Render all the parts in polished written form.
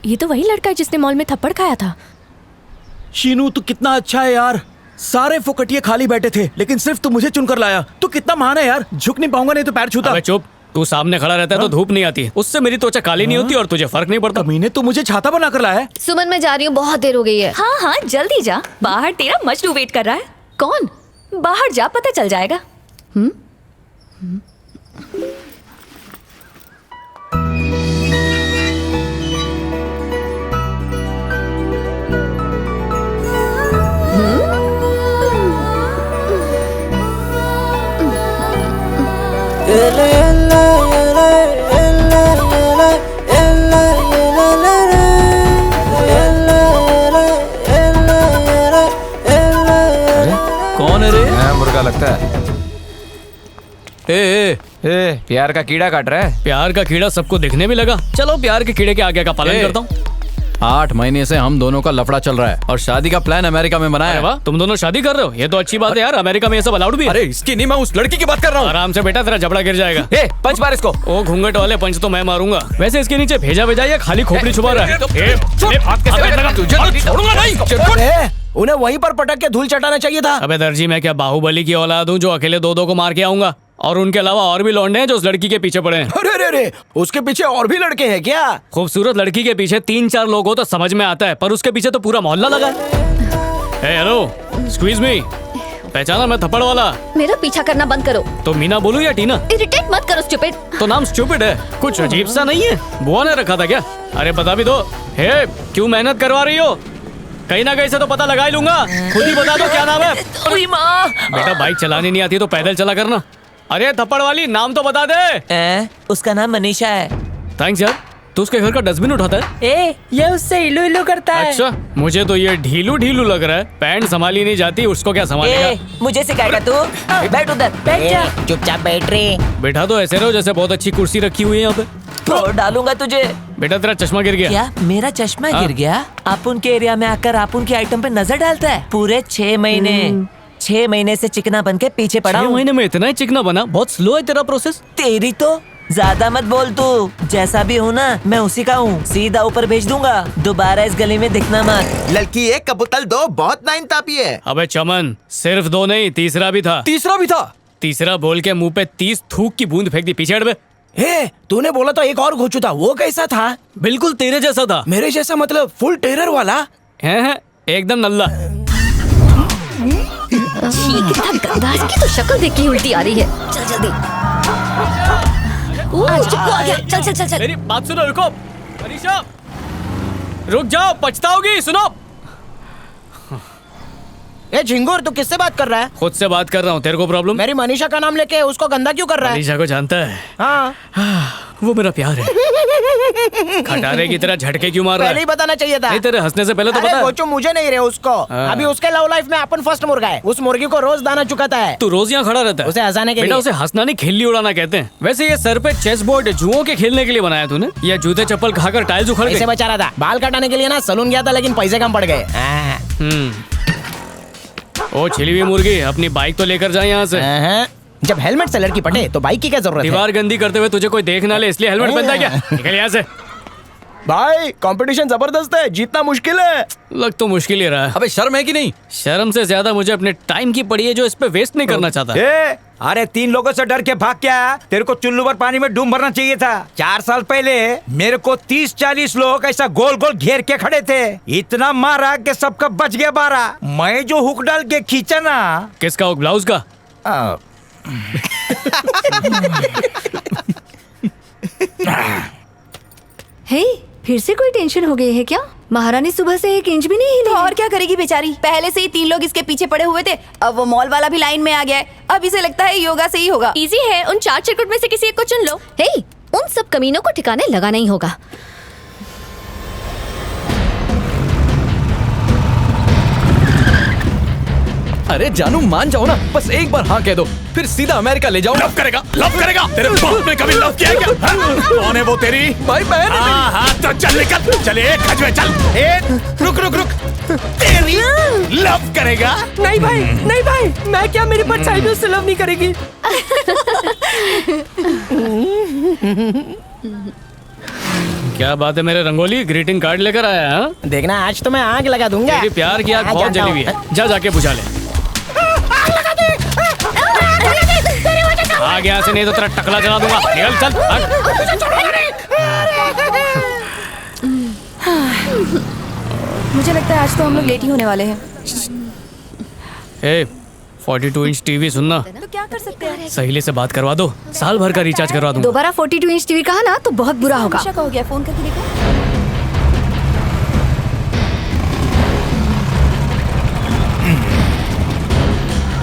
ये तो वही लड़का है जिसने मॉल में थप्पड़ खाया था। शीनू तू कितना अच्छा है यार, सारे फोकटिये खाली बैठे थे लेकिन सिर्फ तू मुझे चुनकर लाया। तू कितना महान है यार, झुक नहीं पाऊंगा नहीं तो पैर छूता। अबे चुप, तू सामने खड़ा रहता है तो धूप नहीं आती, उससे मेरी त्वचा काली नहीं होती और तुझे फर्क नहीं पड़ता। मीने तू मुझे छाता बनाकर लाया है। सुमन मैं जा रही हूँ, बहुत देर हो गई है। हाँ हाँ जल्दी जा, बाहर तेरा मजनू वेट कर रहा है। कौन? बाहर जा, पता चल जाएगा। कौन है रे? मुर्गा लगता है। ए, प्यार का कीड़ा काट रहा है। प्यार का कीड़ा सबको दिखने भी लगा। चलो प्यार के कीड़े के आगे का पालन करता हूँ। 8 महीने से हम दोनों का लफड़ा चल रहा है और शादी का प्लान अमेरिका में बनाया है। वाह, तुम दोनों शादी कर रहे हो, ये तो अच्छी बात है यार। अमेरिका में ये सब अलाउड भी है। अरे इसकी नहीं, मैं उस लड़की की बात कर रहा हूँ। आराम से बेटा, तेरा जबड़ा गिर जाएगा। पंच मार इसको। ओ घूंघट वाले पंच तो मैं मारूंगा। वैसे इसके नीचे भेजा भेजा या खाली खोपड़ी छुपा रहा है। उन्हें वहीं पर पटक के धूल चटाना चाहिए था। अबे दर्जी, मैं क्या बाहुबली की औलाद हूँ जो अकेले दो को मार के आऊंगा? और उनके अलावा और भी लौंडे हैं जो उस लड़की के पीछे पड़े हैं। अरे उसके पीछे और भी लड़के हैं क्या? खूबसूरत लड़की के पीछे 3-4 लोग हो तो समझ में आता है, पर उसके पीछे तो पूरा मोहल्ला लगा है। हेलो, एक्सक्यूज मी, पहचाना मैं थप्पड़ वाला? मेरा पीछा करना बंद करो। तो मीना बोलूं या टीना? इरिटेट मत करो स्टूपिड। तो नाम स्टूपिड है, कुछ अजीब सा नहीं है? बुआ ने रखा था क्या? अरे बता भी दो। हे, क्यों मेहनत करवा रही हो? कहीं ना कहीं से तो पता लगा ही लूंगा। खुद ही बता दो क्या नाम है। बेटा बाइक चलानी नहीं आती तो पैदल चला करना। अरे थप्पड़ वाली, नाम तो बता दे। उसका नाम मनीषा है। थैंक्स यार। तू उसके घर का डस्टबिन उठाता है? ये उससे इलू इलू करता है। अच्छा, मुझे तो ये ढीलू ढीलू लग रहा है। पैंट संभाली नहीं जाती, उसको क्या संभालेगा? मुझे सिखाएगा तू? बैठ उधर, बैठ जा। चुपचाप बैठ रे। बेटा तो ऐसे रहो जैसे बहुत अच्छी कुर्सी रखी हुई है यहाँ पे। तो डालूंगा तुझे। बेटा तेरा चश्मा गिर गया। क्या मेरा चश्मा गिर गया? आप उनके एरिया में आकर आप उनके आइटम पे नजर डालता है। पूरे 6 महीने से चिकना बन के पीछे पड़ा 6 महीने में इतना ही चिकना बना? बहुत स्लो है तेरा प्रोसेस। तेरी तो ज्यादा मत बोल तू। जैसा भी हूँ ना, मैं उसी का हूँ। सीधा ऊपर भेज दूंगा, दोबारा इस गली में दिखना मत। लड़की 1 कबूतर 2 बहुत नाइंसाफी है। अबे चमन, सिर्फ 2 नहीं, तीसरा भी था। तीसरा बोल के मुंह पे 30 थूक की बूंद फेंक दी। पीछे हट बे। तूने बोला था एक और घोचू था, वो कैसा था? बिल्कुल तेरे जैसा था। मेरे जैसा मतलब फुल टेरर वाला? है एकदम नल्ला। कितना गंदा, इसकी तो शक्ल देख के उल्टी आ रही है। चल जल्दी। चिपकू आ गया। चल चल चल। मेरी बात सुनो, रुको। मनीषा रुक जाओ, पछताओगी। सुनो। ए झिंगुर, तू किससे बात कर रहा है? खुद से बात कर रहा हूँ। तेरे को प्रॉब्लम? मेरी मनीषा का नाम लेके उसको गंदा क्यों कर रहा है? मनीषा को जानता है? हाँ। वो मेरा प्यार है। खटारे की तरह झटके क्यों मार रहा है? पहले ही बताना चाहिए था। नहीं, तेरे हंसने से पहले तो अरे पता है। कोचो मुझे नहीं रहे उसको। अभी उसके लव लाइफ में अपन फर्स्ट मुर्गा है। उस मुर्गी को रोज दाना चुकाता है। तू रोज यहाँ खड़ा रहता है उसे हंसाने के बेटा लिए। उसे हंसना नहीं, खिल्ली उड़ाना कहते हैं। वैसे ये सर पे चेस बोर्ड जुओं के खेलने के लिए बनाया तूने, या जूते चप्पल खाकर टाइल्स उखड़ इसे गए? बचा रहा था। बाल कटाने के लिए ना सलून गया था, लेकिन पैसे कम पड़ गए। ओ छिली हुई मुर्गी, अपनी बाइक तो लेकर जा यहाँ से। जब हेलमेट से लड़की पटे तो बाइक की क्या जरूरत है? दीवार गंदी करते हुए तुझे कोई देख ना ले, इसलिए हेलमेट पहनता है क्या? निकल यहाँ से। भाई कंपटीशन जबरदस्त है, जीतना मुश्किल है। लग तो मुश्किल ही रहा है। अबे शर्म है कि नहीं? शर्म से ज्यादा मुझे अपने टाइम की पड़ी है जो इस पे वेस्ट नहीं करना चाहता। अरे 3 लोगों से डर के भाग के आया? तेरे को चुल्लू भर पानी में डूब मरना चाहिए था। 4 साल पहले मेरे को 30-40 लोग ऐसा गोल गोल घेर के खड़े थे। इतना मारा कि सबका बच गया 12। मैं जो हुक डाल के खींचा ना। किसका हुक? ब्लाउज का? हे, फिर से कोई टेंशन हो गई है क्या? महारानी सुबह से 1 इंच भी नहीं हिली। तो और क्या करेगी बेचारी? पहले से ही 3 लोग इसके पीछे पड़े हुए थे, अब वो मॉल वाला भी लाइन में आ गया है। अब इसे लगता है योगा से ही होगा। इजी है, उन 4 चिरकुट में से किसी एक को चुन लो। हे, उन सब कमीनों को ठिकाने लगाना ही होगा। अरे जानू मान जाओ ना, बस एक बार हाँ कह दो, फिर सीधा अमेरिका ले जाओ। लव करेगा? तेरे बाप ने कभी लव किया क्या? कौन है वो तेरी? भाई बहन है मेरी। हाँ तो चल निकल, चल एक खच में चल। रुक। तेरी लव करेगा? नहीं भाई, मैं क्या, मेरी परछाई भी उससे लव नहीं करेगी। क्या बात है मेरे रंगोली, ग्रीटिंग कार्ड लेकर आया है? हाँ? देखना आज तो मैं आग लगा दूंगा। तेरी प्यार की आग हाँ, बहुत जानता जली हुई हूँ। है, जा जाके बुझा ले। आग यहाँ से नहीं तो तेरा टकला जला दूंगा। निकल चल भाग। मुझे लगता है आज तो हम लोग लेट ही होने वाले हैं। ए 42 इंच टीवी सुनना, तो क्या कर सकते हैं? सहेली से बात करवा दो, साल भर का रिचार्ज करवा दूंगा। दोबारा 42 इंच टीवी कहा ना तो बहुत बुरा होगा। हमेशा का हो गया, फोन करके देखो।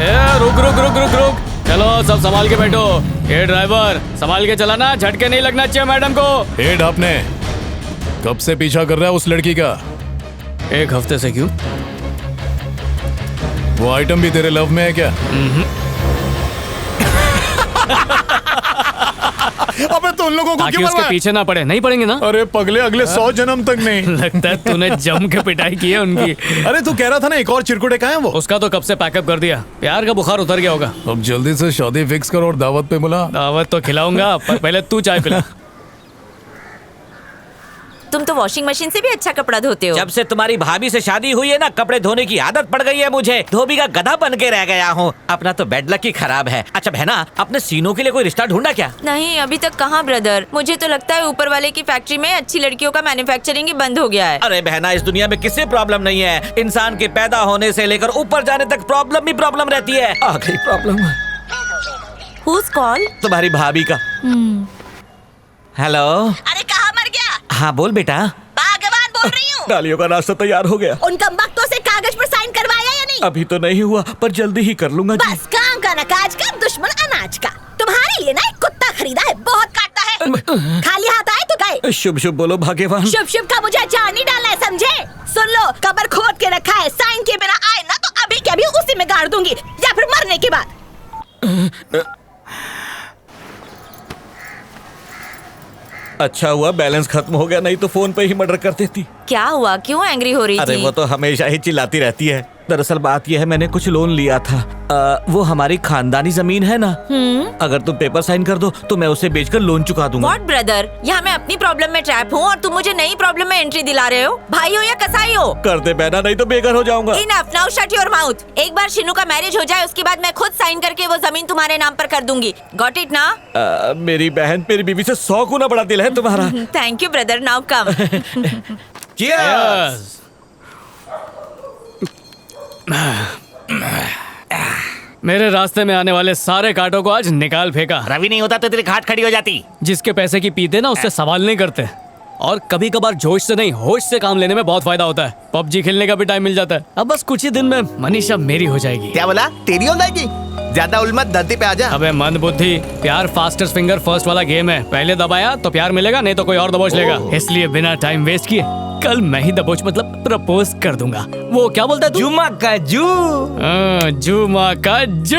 ए रुक रुक रुक रुक रुक, चलो सब संभाल के बैठो। ये ड्राइवर संभाल के चलाना, झटके नहीं लगना चाहिए मैडम को। ए आपने कब से पीछा कर रहा है उस लड़की का? 1 हफ्ते से। क्यों? वो आइटम भी तेरे लव में है क्या? अबे तो उन लोगों को ताकि क्यों उसके मरवाया? पीछे ना पड़े। नहीं पड़ेंगे ना? अरे पगले, अगले 100 जन्म तक नहीं। लगता है तूने जम के पिटाई की है उनकी। अरे तू कह रहा था ना एक और चिरकुटे कहाँ है वो? उसका तो कब से पैकअप कर दिया, प्यार का बुखार उतर गया होगा। अब जल्दी से शादी फिक्स कर और दावत पे बुला। दावत तो खिलाऊंगा, पर पहले तू चाय पिला। तुम तो वॉशिंग मशीन से भी अच्छा कपड़ा धोते हो। जब से तुम्हारी भाभी से शादी हुई है ना, कपड़े धोने की आदत पड़ गई है मुझे। धोबी का गधा बन के रह गया हूँ। अपना तो बेड लक ही खराब है। अच्छा बहना, अपने सीनों के लिए कोई रिश्ता ढूंढा क्या? नहीं अभी तक कहाँ ब्रदर, मुझे तो लगता है ऊपर वाले की फैक्ट्री में अच्छी लड़कियों का मैन्युफैक्चरिंग ही बंद हो गया है। अरे बहना, इस दुनिया में किसी प्रॉब्लम नहीं है। इंसान के पैदा होने से लेकर ऊपर जाने तक प्रॉब्लम ही प्रॉब्लम रहती है। आ गई प्रॉब्लम। Who's call? तुम्हारी भाभी का। हेलो। अरे कहाँ मर गया? हाँ बोल बेटा। भगवान बोल रही हूँ। डालियों का नाश्ता तैयार हो गया। उन कमबख्तों से कागज पर साइन करवाया या नहीं? अभी तो नहीं हुआ, पर जल्दी ही कर लूंगा जी। बस काम का न काज का, दुश्मन अनाज का। तुम्हारे लिए ना एक कुत्ता खरीदा है, बहुत काटता है। खाली हाथ आए तो गए। शुभ शुभ बोलो भाग्यवान। शुभ शुभ का मुझे अचार नहीं डालना है, समझे? सुन लो, कबर खोद के रखा है, साइन के बिना आए ना तो अभी के अभी उसी में गाड़ दूंगी, या फिर मरने के बाद। अच्छा हुआ बैलेंस खत्म हो गया, नहीं तो फोन पे ही मर्डर कर देती। क्या हुआ, क्यों एंग्री हो रही अरे थी? वो तो हमेशा ही चिल्लाती रहती है। दरअसल बात यह है, मैंने कुछ लोन लिया था। वो हमारी खानदानी जमीन है ना। अगर तुम पेपर साइन कर दो तो मैं उसे बेचकर लोन चुका दूंगा। व्हाट ब्रदर, यहाँ मैं अपनी प्रॉब्लम में ट्रैप हूँ और तुम मुझे नई प्रॉब्लम में एंट्री दिला रहे हो। भाई हो या कसाई हो? कर दे बहना, नहीं तो बेघर हो जाऊंगा। Enough, now shut your mouth. एक बार शिनू का मैरिज हो जाए उसके बाद मैं खुद साइन करके वो जमीन तुम्हारे नाम पर कर दूंगी। गॉट इट ना? मेरी बहन, मेरी बीवी से 100 गुना बड़ा दिल है तुम्हारा। Thank you brother, now come. Cheers! मेरे रास्ते में आने वाले सारे कांटों को आज निकाल फेंका। रवि नहीं होता तो तेरी घाट खड़ी हो जाती। जिसके पैसे की पीते ना उससे सवाल नहीं करते, और कभी कभार जोश से नहीं होश से काम लेने में बहुत फायदा होता है। पबजी खेलने का भी टाइम मिल जाता है। अब बस कुछ ही दिन में मनीषा मेरी हो जाएगी। क्या बोला? तेरी हो जाएगी? ज्यादा उल्मत, धरती पे आजा। अबे मंद बुद्धि, प्यार फास्टेस्ट फिंगर फर्स्ट वाला गेम है। पहले दबाया तो प्यार मिलेगा, नहीं तो कोई और दबोच लेगा। इसलिए बिना टाइम वेस्ट किए कल मैं ही दबोच मतलब प्रपोज कर दूंगा। वो क्या बोलता है तू? जुमा का जू। जुमा का जू।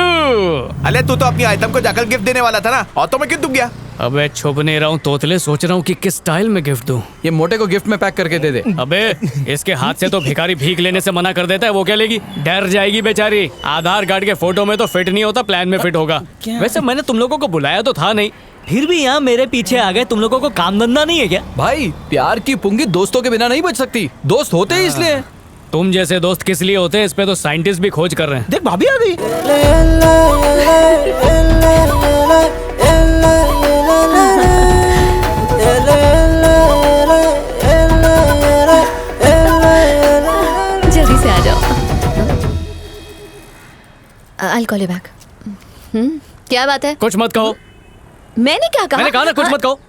अरे तू तो अपनी आइटम को जाकर गिफ्ट देने वाला था ना, और तो मैं क्यों तुम गया? अबे छुप नहीं रहा हूँ तोतले, सोच रहा हूँ कि किस स्टाइल में गिफ्ट दूं। ये मोटे को गिफ्ट में पैक करके दे दे। अबे इसके हाथ से तो भिखारी भीख लेने से मना कर देता है, वो क्या लेगी? डर जाएगी बेचारी। आधार कार्ड के फोटो में तो फिट नहीं होता, प्लान में फिट होगा। वैसे मैंने तुम लोगों को बुलाया तो था नहीं, फिर भी यहाँ मेरे पीछे आ गए। तुम लोगों को काम धंधा नहीं है क्या? भाई प्यार की पुंगी दोस्तों के बिना नहीं बच सकती। दोस्त होते ही इसलिए। तुम जैसे दोस्त किस लिए होते हैं, इस पे तो साइंटिस्ट भी खोज कर रहे हैं। देख भाभी आ गई। जल्दी से आ जाओ। I'll call you back. क्या बात है? कुछ मत कहो। मैंने क्या कहा? मैंने कहा ना कुछ मत कहो।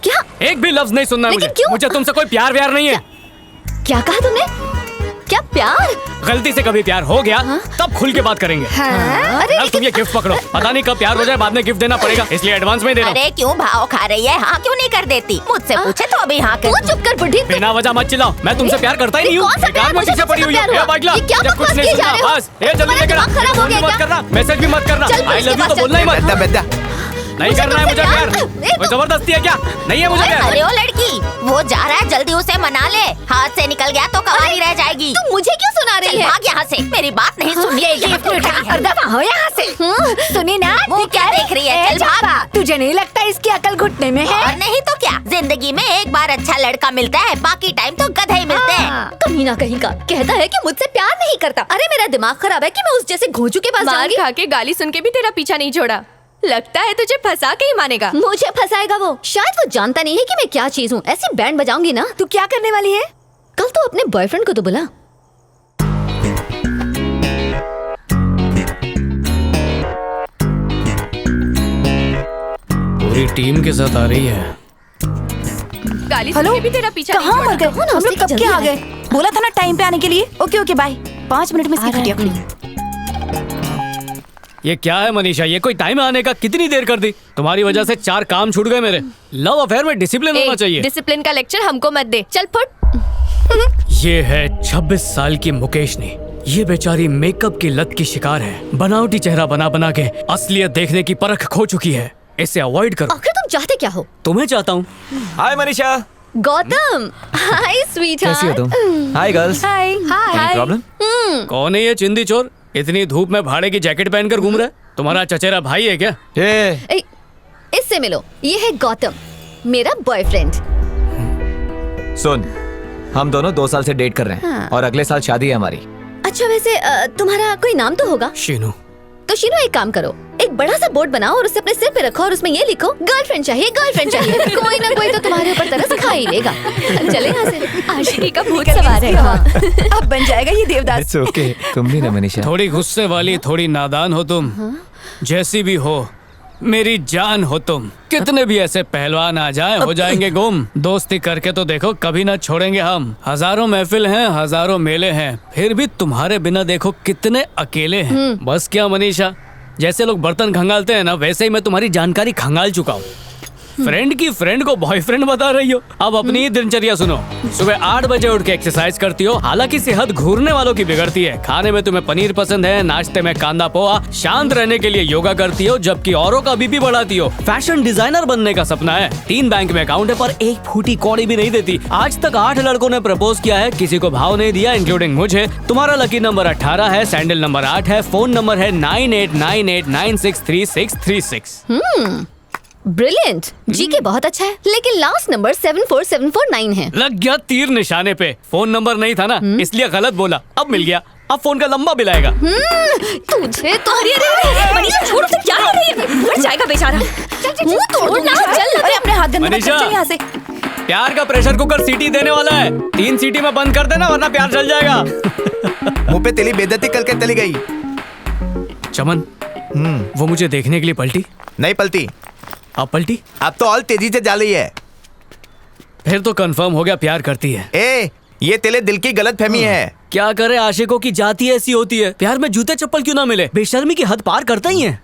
क्या? एक भी लफ्ज नहीं सुनना है लेकिन मुझे। क्यों? मुझे तुमसे कोई प्यार व्यार नहीं है। क्या कहा तुमने? क्या प्यार? गलती से कभी प्यार हो गया तब खुल के बात करेंगे। अरे अब तुम ये गिफ्ट पकड़ो, पता नहीं कब प्यार हो जाए, बाद में गिफ्ट देना पड़ेगा, इसलिए एडवांस में दे रहा हूँ। अरे क्यों भाव खा रही है? हाँ क्यों नहीं कर देती? मुझसे पूछे तो अभी हाँ तू कर। चुप कर बुढ़ी। बिना वजह मत चिल्लाओ, मैं तुमसे प्यार करता ही नहीं हूँ। कौन सा बेकार प्यार? में मुझे पीछे पड़ी हुई प्यार है। हुआ? ए बागला, ये क्या जब कुछ बकवास नहीं किए जा सुना, रहे हो? बस ये जल्दी तुम्हारा लेकर दिमाग खराब हो फोन भी गया मत क्या? करना, मैसेज भी मत करना। चल आई पुलिस लव के यू तो पास बोलना ही मत। बेटा बेटा नहीं करना है मुझे प्यार। कोई जबरदस्ती है क्या? नहीं है मुझे प्यार। अरे ओ लड़की, वो जा रहा है, जल्दी उसे मना ले। हाथ से निकल गया तो कवारी रह जाएगी। तुम मुझे क्यों सुना रही चल है? भाग यहाँ से, मेरी बात नहीं सुन रही है। दफा हो यहाँ से। सुनी ना? वो क्या देख रही है? चल भाग। तुझे मुझे नहीं लगता इसकी अकल घुटने में है। और नहीं तो क्या, जिंदगी में एक बार अच्छा लड़का मिलता है, बाकी टाइम तो गधे ही मिलते हैं। कमीना कहीं का, कहता है कि मुझसे प्यार नहीं करता। अरे मेरा दिमाग खराब है कि मैं उस जैसे घोंचू के पास मार जाऊंगी। खा के गाली सुन के भी तेरा पीछा नहीं छोड़ा। लगता है तुझे फंसा के ही मानेगा। मुझे फंसाएगा वो। शायद वो जानता नहीं है कि मैं क्या चीज हूँ। ऐसी बैंड बजाऊंगी ना। तू क्या करने वाली है? कल तो अपने बॉयफ्रेंड को तो बुला। पूरी टीम के साथ आ रही है। गाली सुन के भी तेरा पीछा नहीं कहाँ मर गए? छोड़ा। हम लोग कब जल्दी के आ आ गए? बोला था ना टाइम पे आने के लिए। Okay okay bye. 5 मिनट में इसकी खटिया खुली। ये क्या है मनीषा, ये कोई टाइम आने का कितनी देर कर दी? तुम्हारी वजह से 4 काम छूट गए मेरे। लव अफेयर में डिसिप्लिन होना चाहिए। डिसिप्लिन का लेक्चर हमको मत दे। चल फुट। ये है 26 साल की मुकेशनी। ये बेचारी मेकअप की लत की शिकार है। बनावटी चेहरा बना बना के असलियत देखने की परख खो चुकी है। इसे अवॉइड करो। आखिर तुम चाहते क्या हो? तुम्हें चाहता हूँ। Hi Manisha. Gautam. Hi sweet. कैसी हो तुम? Hi girls. Hi hi. Problem? कौन है ये चिंदी चोर? इतनी धूप में भाड़े की जैकेट पहनकर घूम रहा है। तुम्हारा चचेरा भाई है क्या? इससे मिलो, ये है गौतम, मेरा बॉयफ्रेंड। सुन, हम दोनों 2 साल से डेट कर रहे हैं और अगले साल शादी है हमारी। अच्छा वैसे तुम्हारा कोई नाम तो होगा? शीनू। तो शीनू एक काम करो, एक बड़ा सा बोर्ड बनाओ और उसे अपने सिर पे रखो और उसमें ये लिखो, गर्लफ्रेंड चाहिए गर्लफ्रेंड चाहिए। कोई ना कोई तो तुम्हारे ऊपर तरस खा ही लेगा। चले यहाँ से। आशिकी का भूत सवार है। अब बन जाएगा ये देवदास। इट्स ओके, तुम भी ना मनीषा। थोड़ी गुस्से वाली, थोड़ी नादान हो तुम। जैसी भी हो, मेरी जान हो तुम। कितने भी ऐसे पहलवान आ जाएं, हो जाएंगे गुम। दोस्ती करके तो देखो, कभी ना छोड़ेंगे हम। हजारों महफिल हैं, हजारों मेले हैं, फिर भी तुम्हारे बिना देखो कितने अकेले हैं। बस क्या मनीषा, जैसे लोग बर्तन खंगालते हैं ना, वैसे ही मैं तुम्हारी जानकारी खंगाल चुका हूँ। फ्रेंड की फ्रेंड को बॉयफ्रेंड बता रही हो। अब अपनी ही दिनचर्या सुनो। सुबह 8 बजे उठ के एक्सरसाइज करती हो। हालांकि सेहत घूरने वालों की बिगड़ती है। खाने में तुम्हें पनीर पसंद है, नाश्ते में कांदा पोहा। शांत रहने के लिए योगा करती हो, जबकि औरों का बीपी बढ़ाती हो। फैशन डिजाइनर बनने का सपना है। 3 बैंक में अकाउंट है, पर एक फूटी कौड़ी भी नहीं देती। आज तक 8 लड़कों ने प्रपोज किया है, किसी को भाव नहीं दिया, इंक्लूडिंग मुझे। तुम्हारा लकी नंबर 18 है, सैंडल नंबर 8 है, फोन नंबर है 9898963636। ब्रिलियंट। जीके बहुत अच्छा है, लेकिन लास्ट नंबर 74749 है। लग गया तीर निशाने पे। फोन नंबर नहीं था ना, इसलिए गलत बोला। अब मिल गया। अब फोन का लंबा बिल आएगा। तुझे तो मनीषा छोड़, तू क्या कर रही है? मर जाएगा बेचारा। मुंह तोड़ना। चल अरे अपने हाथ गंदे मत कर, मनीषा। चल यहाँ से। प्यार का प्रेशर कुकर सीटी देने वाला है। 3 सीटी में बंद कर देना, वरना प्यार जल जाएगा। मुंह पे तेली बेइज्जती करके चली गई। चमन, वो मुझे देखने के लिए पलटी। नहीं पलटी, अब पलटी। अब तो और तेजी से जा रही है। फिर तो कंफर्म हो गया, प्यार करती है। ए, ये तेरे दिल की गलत फहमी है। क्या करे, आशिकों की जाति ऐसी होती है। प्यार में जूते चप्पल क्यों ना मिले, बेशर्मी की हद पार करता ही है।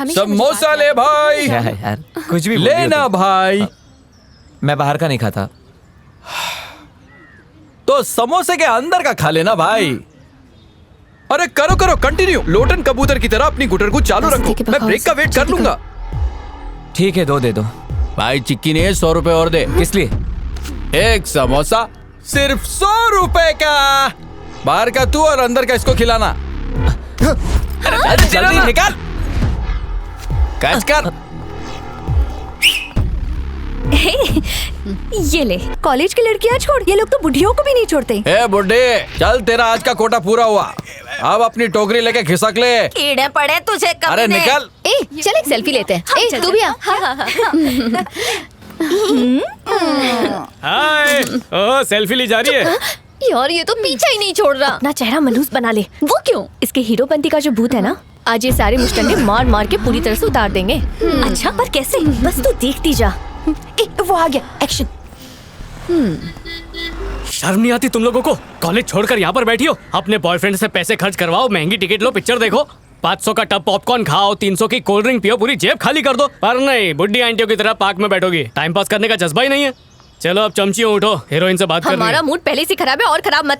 समोसा ले भाई। यार कुछ भी लेना भाई। मैं बाहर का नहीं खाता, तो समोसे के अंदर का खा लेना भाई। अरे करो करो, कंटिन्यू। लोटन कबूतर की तरह अपनी गुटर को चालू रखो। मैं ब्रेक का वेट कर लूंगा। ठीक है, 2 दे दो भाई। चिक्की ने 100 रुपए और दे। किस लिए? एक समोसा सिर्फ 100 रुपए का। बाहर का तू और अंदर का इसको खिलाना। जल्दी निकाल, कैच कर। ये ले। कॉलेज की लड़कियां छोड़, ये लोग तो बुढ़ियों को भी नहीं छोड़ते। ए बुड्ढे, चल तेरा आज का कोटा पूरा हुआ। अब अपनी टोकरी लेके खिसक ले। कीड़े पड़े तुझे कभी। अरे निकल। चल एक सेल्फी लेते हैं। तू भी आ। हाय। ओ, सेल्फी ली जा रही है। यार ये तो पीछा ही नहीं छोड़ रहा। अपना चेहरा मनहूस बना ले। वो क्यों? इसके हीरोपंती का जो भूत है ना, आज ये सारे मुस्टंडे मार मार के पूरी तरह से उतार देंगे। अच्छा, पर कैसे? बस तू देखती जा। वो आ गया, एक्शन। शर्म नहीं आती तुम लोगों को? कॉलेज छोड़कर यहाँ पर बैठी हो। अपने बॉयफ्रेंड से पैसे खर्च करवाओ, महंगी टिकट लो, पिक्चर देखो, 500 का टब पॉपकॉर्न खाओ, 300 की कोल्ड ड्रिंक पियो, पूरी जेब खाली कर दो। पर नहीं, बुड्ढी आंटियों की तरह पार्क में बैठोगी। टाइम पास करने का जज्बा ही नहीं है। चलो अब चमचियों उठो, हीरोइन से बात करनी है। हमारा मूड पहले से खराब है और खराब मत